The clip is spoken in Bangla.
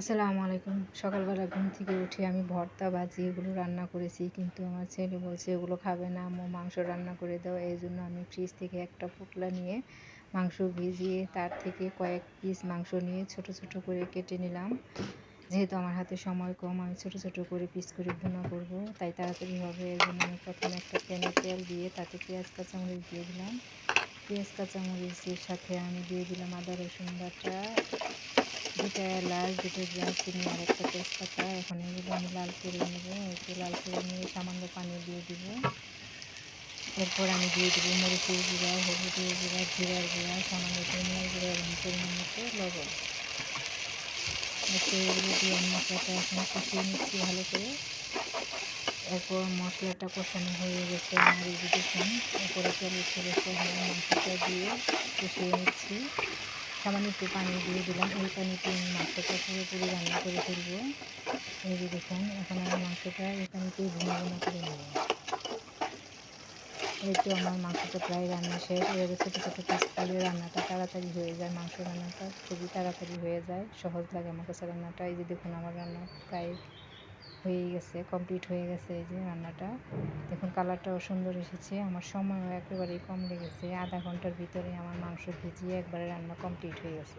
আসসালামু আলাইকুম। সকালবেলা ঘুম থেকে উঠে আমি ভর্তা, ভাজি এগুলো রান্না করেছি। কিন্তু আমার ছেলে বলছে এগুলো খাবে না, আম্মু মাংস রান্না করে দাও। এজন্য আমি ফ্রিজ থেকে একটা পোটলা নিয়ে মাংস ভিজিয়ে তার থেকে কয়েক পিস মাংস নিয়ে ছোট, ছোট করে কেটে নিলাম। যেহেতু আমার হাতে সময় কম, আমি ছোট, ছোট করে পিস করে ভুনা করব। তাই তাড়াতাড়ি হবে। এজন্য আমি প্রথমে একটা প্যানে তেল দিয়ে তাতে পেঁয়াজ, কাঁচামরিচ দিয়ে দিলাম। পেঁয়াজ, কাঁচামরিচের সাথে আমি দিয়ে দিলাম আদা, রসুন বাটা, ২টা এলাচ, ২টো দারচিনি আর একটা তেজপাতা। এখন এগুলো আমি লাল করে নেব। একটু লাল করে নিয়ে সামান্য পানি দিয়ে দিব। এরপর আমি দিয়ে দেবো মরিচের গুঁড়া, হলুদের গুঁড়া, জিরার গুঁড়া, সামান্য ধনিয়ার গুঁড়া এবং পরিমাণ মতো লবণ। এরপর এগুলো দিয়ে আমি মশলাটা এখন কষিয়ে নিচ্ছি ভালো করে। এরপর মশলাটা কষানো হয়ে গেছে আমার, এই যে দেখুন উপরে তেল উঠে গেছে। এখন আমি মাংসটা দিয়ে কষিয়ে নিচ্ছি। সামান্য একটু পানি দিয়ে দিলাম। এই পানিতে আমি মাংসটা পুরোপুরি রান্না করে ফেলবো। এই যে দেখুন এখন আমি মাংসটা এই পানিতেই ভুনা ভুনা করে নেব। এই তো আমার মাংসটা প্রায় রান্না শেষ। এভাবে ছোটো ছোটো পিস করলে রান্নাটা তাড়াতাড়ি হয়ে যায়। মাংস রান্নাটা খুবই তাড়াতাড়ি হয়ে যায়, সহজ লাগে আমার কাছে রান্নাটা। এই যে দেখুন আমার রান্না প্রায় হয়েই গেছে, কমপ্লিট হয়ে গেছে। এই যে রান্নাটা দেখুন কালারটাও সুন্দর এসেছে। আমার সময়ও একেবারেই কম লেগেছে। আধা ঘন্টার ভিতরে আমার মাংস ভিজিয়ে একবারে রান্না কমপ্লিট হয়ে গেছে।